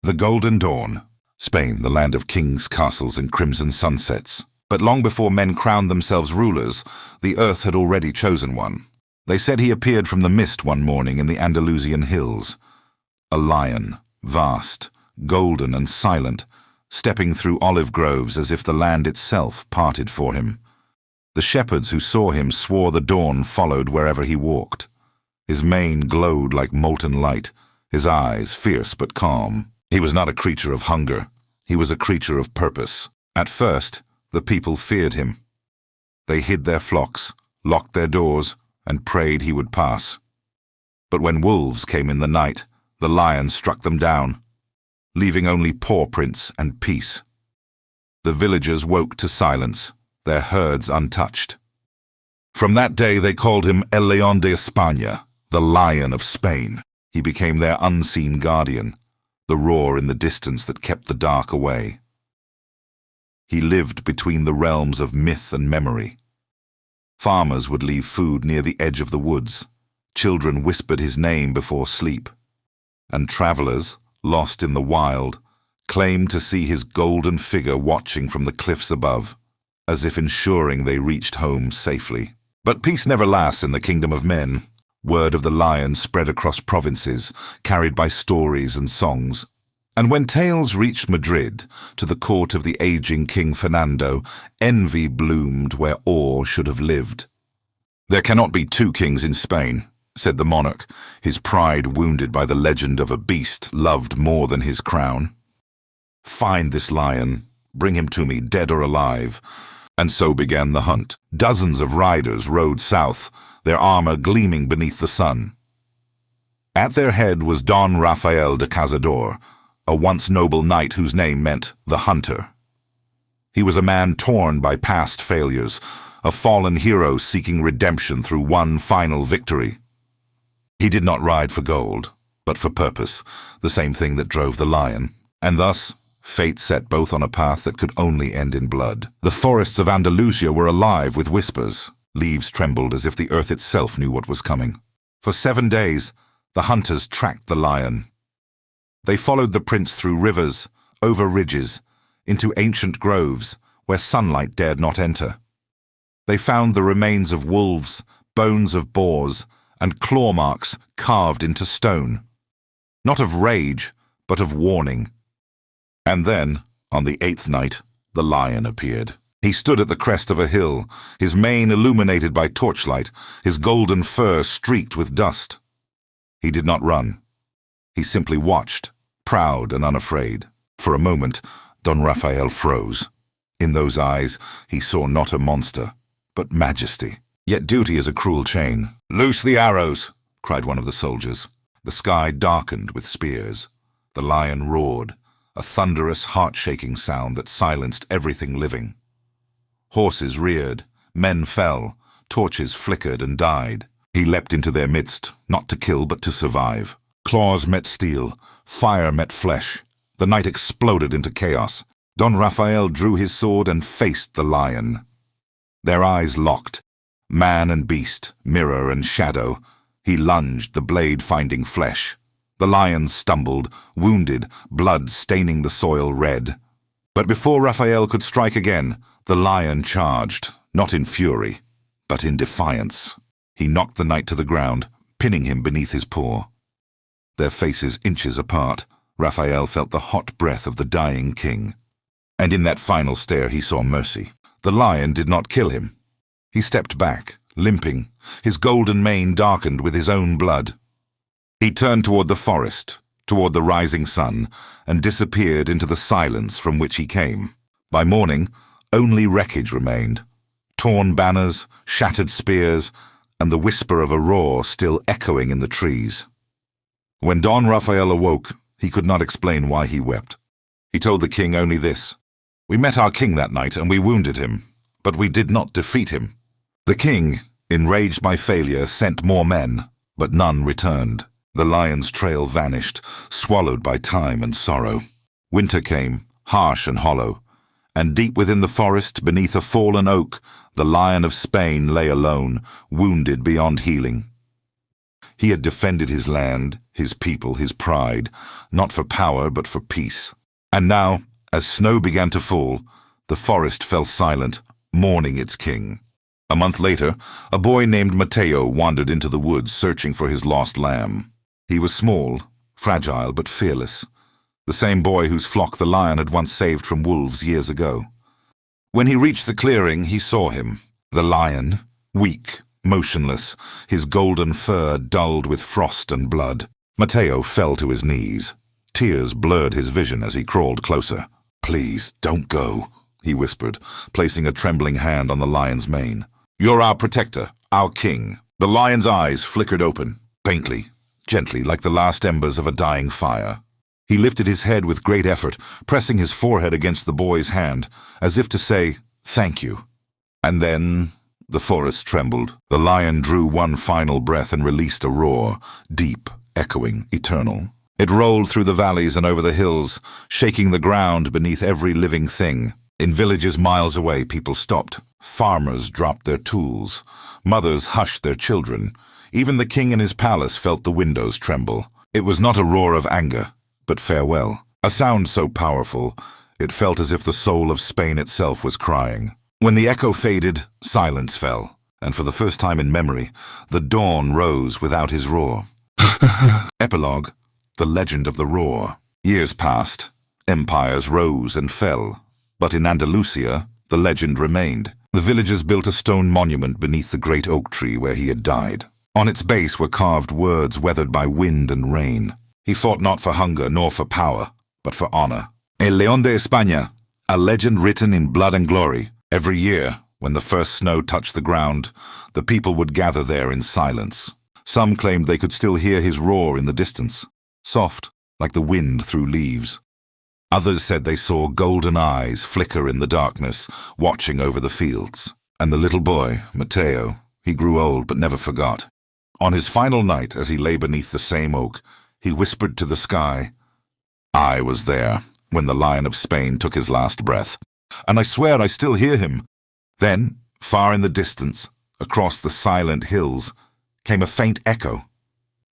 The Golden Dawn. Spain, the land of kings, castles, and crimson sunsets. But long before men crowned themselves rulers, the earth had already chosen one. They said he appeared from the mist one morning in the Andalusian hills. A lion, vast, golden and silent, stepping through olive groves as if the land itself parted for him. The shepherds who saw him swore the dawn followed wherever he walked. His mane glowed like molten light, his eyes fierce but calm. He was not a creature of hunger. He was a creature of purpose. At first, the people feared him. They hid their flocks, locked their doors, and prayed he would pass. But when wolves came in the night, the lion struck them down, leaving only paw prints and peace. The villagers woke to silence, their herds untouched. From that day they called him El León de España, the Lion of Spain. He became their unseen guardian, the roar in the distance that kept the dark away. He lived between the realms of myth and memory. Farmers would leave food near the edge of the woods. Children whispered his name before sleep. And travelers, lost in the wild, claimed to see his golden figure watching from the cliffs above, as if ensuring they reached home safely. But peace never lasts in the kingdom of men. Word of the lion spread across provinces, carried by stories and songs. And when tales reached Madrid, to the court of the aging King Fernando, envy bloomed where awe should have lived. "There cannot be two kings in Spain," said the monarch, his pride wounded by the legend of a beast loved more than his crown. "Find this lion, bring him to me, dead or alive." And so began the hunt. Dozens of riders rode south, their armor gleaming beneath the sun. At their head was Don Rafael de Cazador, a once noble knight whose name meant the hunter. He was a man torn by past failures, a fallen hero seeking redemption through one final victory. He did not ride for gold, but for purpose, the same thing that drove the lion. And thus, fate set both on a path that could only end in blood. The forests of Andalusia were alive with whispers. Leaves trembled as if the earth itself knew what was coming. For 7 days, the hunters tracked the lion. They followed the prince through rivers, over ridges, into ancient groves where sunlight dared not enter. They found the remains of wolves, bones of boars, and claw marks carved into stone. Not of rage, but of warning. And then, on the 8th night, the lion appeared. He stood at the crest of a hill, his mane illuminated by torchlight, his golden fur streaked with dust. He did not run. He simply watched, proud and unafraid. For a moment, Don Rafael froze. In those eyes, he saw not a monster, but majesty. Yet duty is a cruel chain. "Loose the arrows!" cried one of the soldiers. The sky darkened with spears. The lion roared, a thunderous, heart-shaking sound that silenced everything living. Horses reared, men fell, torches flickered and died. He leapt into their midst, not to kill but to survive. Claws met steel, fire met flesh. The night exploded into chaos. Don Rafael drew his sword and faced the lion. Their eyes locked, man and beast, mirror and shadow. He lunged, the blade finding flesh. The lion stumbled, wounded, blood staining the soil red. But before Rafael could strike again, the lion charged, not in fury, but in defiance. He knocked the knight to the ground, pinning him beneath his paw. Their faces inches apart, Rafael felt the hot breath of the dying king. And in that final stare he saw mercy. The lion did not kill him. He stepped back, limping, his golden mane darkened with his own blood. He turned toward the forest, toward the rising sun, and disappeared into the silence from which he came. By morning, only wreckage remained. Torn banners, shattered spears, and the whisper of a roar still echoing in the trees. When Don Rafael awoke, he could not explain why he wept. He told the king only this: "We met our king that night and we wounded him, but we did not defeat him." The king, enraged by failure, sent more men, but none returned. The lion's trail vanished, swallowed by time and sorrow. Winter came, harsh and hollow, and deep within the forest, beneath a fallen oak, the Lion of Spain lay alone, wounded beyond healing. He had defended his land, his people, his pride, not for power but for peace. And now, as snow began to fall, the forest fell silent, mourning its king. A month later, a boy named Mateo wandered into the woods searching for his lost lamb. He was small, fragile but fearless, the same boy whose flock the lion had once saved from wolves years ago. When he reached the clearing, he saw him, the lion, weak, motionless, his golden fur dulled with frost and blood. Mateo fell to his knees. Tears blurred his vision as he crawled closer. "Please, don't go," he whispered, placing a trembling hand on the lion's mane. "You're our protector, our king." The lion's eyes flickered open, faintly, gently, like the last embers of a dying fire. He lifted his head with great effort, pressing his forehead against the boy's hand, as if to say, "Thank you." And then the forest trembled. The lion drew one final breath and released a roar, deep, echoing, eternal. It rolled through the valleys and over the hills, shaking the ground beneath every living thing. In villages miles away, people stopped. Farmers dropped their tools. Mothers hushed their children. Even the king in his palace felt the windows tremble. It was not a roar of anger, but farewell. A sound so powerful, it felt as if the soul of Spain itself was crying. When the echo faded, silence fell, and for the first time in memory, the dawn rose without his roar. Epilogue: The Legend of the Roar. Years passed. Empires rose and fell. But in Andalusia, the legend remained. The villagers built a stone monument beneath the great oak tree where he had died. On its base were carved words weathered by wind and rain. He fought not for hunger nor for power, but for honor. El León de España, a legend written in blood and glory. Every year, when the first snow touched the ground, the people would gather there in silence. Some claimed they could still hear his roar in the distance, soft like the wind through leaves. Others said they saw golden eyes flicker in the darkness, watching over the fields. And the little boy, Mateo, he grew old but never forgot. On his final night, as he lay beneath the same oak, he whispered to the sky, "I was there when the Lion of Spain took his last breath, and I swear I still hear him." Then, far in the distance, across the silent hills, came a faint echo,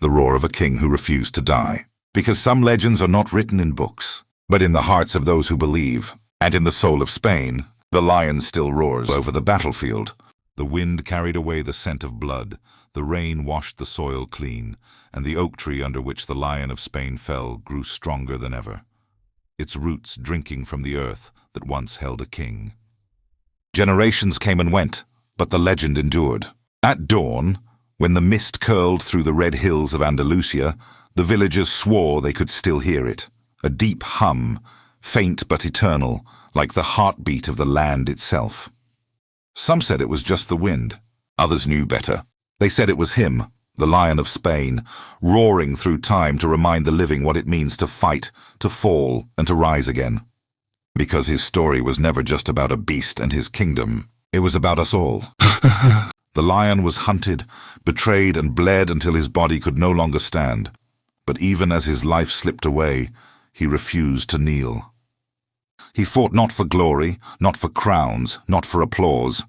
the roar of a king who refused to die. Because some legends are not written in books, but in the hearts of those who believe, and in the soul of Spain, the lion still roars over the battlefield. The wind carried away the scent of blood, the rain washed the soil clean, and the oak tree under which the Lion of Spain fell grew stronger than ever, its roots drinking from the earth that once held a king. Generations came and went, but the legend endured. At dawn, when the mist curled through the red hills of Andalusia, the villagers swore they could still hear it. A deep hum, faint but eternal, like the heartbeat of the land itself. Some said it was just the wind. Others knew better. They said it was him, the Lion of Spain, roaring through time to remind the living what it means to fight, to fall, and to rise again. Because his story was never just about a beast and his kingdom. It was about us all. The lion was hunted, betrayed, and bled until his body could no longer stand. But even as his life slipped away, he refused to kneel. He fought not for glory, not for crowns, not for applause,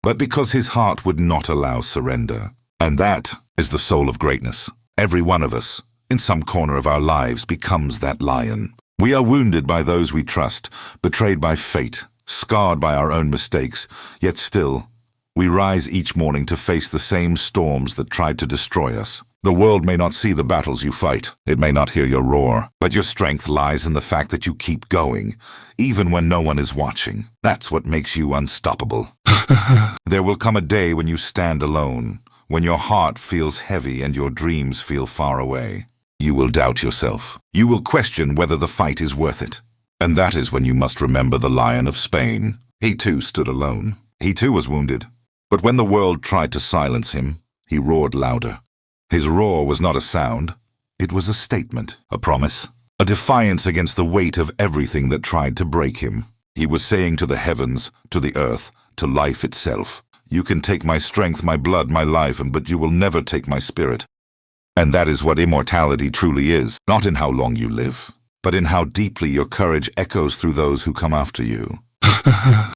but because his heart would not allow surrender. And that is the soul of greatness. Every one of us, in some corner of our lives, becomes that lion. We are wounded by those we trust, betrayed by fate, scarred by our own mistakes, yet still, we rise each morning to face the same storms that tried to destroy us. The world may not see the battles you fight, it may not hear your roar, but your strength lies in the fact that you keep going, even when no one is watching. That's what makes you unstoppable. There will come a day when you stand alone, when your heart feels heavy and your dreams feel far away. You will doubt yourself. You will question whether the fight is worth it. And that is when you must remember the Lion of Spain. He too stood alone. He too was wounded. But when the world tried to silence him, he roared louder. His roar was not a sound. It was a statement, a promise, a defiance against the weight of everything that tried to break him. He was saying to the heavens, to the earth, to life itself, "You can take my strength, my blood, my life, but you will never take my spirit." And that is what immortality truly is, not in how long you live, but in how deeply your courage echoes through those who come after you.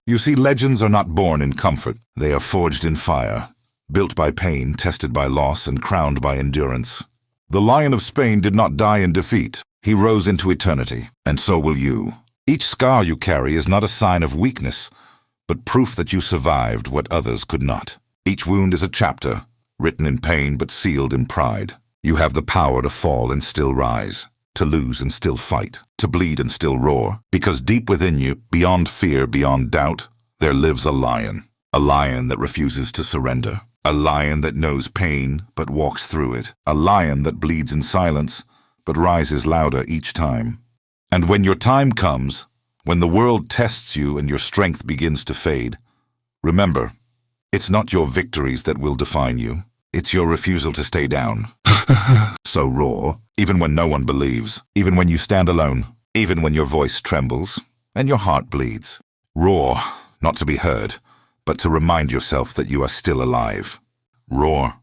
You see, legends are not born in comfort. They are forged in fire. built by pain, tested by loss, and crowned by endurance. The Lion of Spain did not die in defeat. He rose into eternity, and so will you. Each scar you carry is not a sign of weakness, but proof that you survived what others could not. Each wound is a chapter, written in pain but sealed in pride. You have the power to fall and still rise, to lose and still fight, to bleed and still roar, because deep within you, beyond fear, beyond doubt, there lives a lion that refuses to surrender, a lion that knows pain but walks through it, a lion that bleeds in silence but rises louder each time. And when your time comes, when the world tests you and your strength begins to fade, remember, it's not your victories that will define you. It's your refusal to stay down. So roar, even when no one believes, even when you stand alone, even when your voice trembles and your heart bleeds. Roar, not to be heard, but to remind yourself that you are still alive. Roar,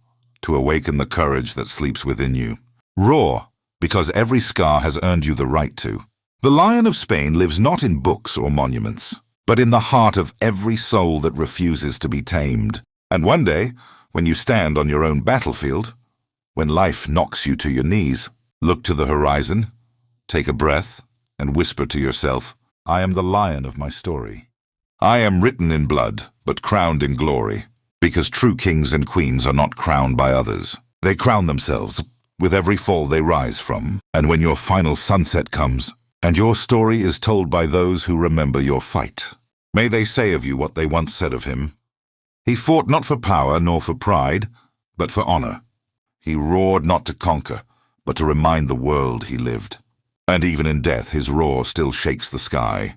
to awaken the courage that sleeps within you. Roar, because every scar has earned you the right to. The Lion of Spain lives not in books or monuments, but in the heart of every soul that refuses to be tamed. And one day, when you stand on your own battlefield, when life knocks you to your knees, look to the horizon, take a breath, and whisper to yourself, I am the lion of my story. I am written in blood, but crowned in glory, because true kings and queens are not crowned by others. They crown themselves with every fall they rise from, and when your final sunset comes, and your story is told by those who remember your fight, may they say of you what they once said of him. He fought not for power nor for pride, but for honor. He roared not to conquer, but to remind the world he lived. And even in death his roar still shakes the sky.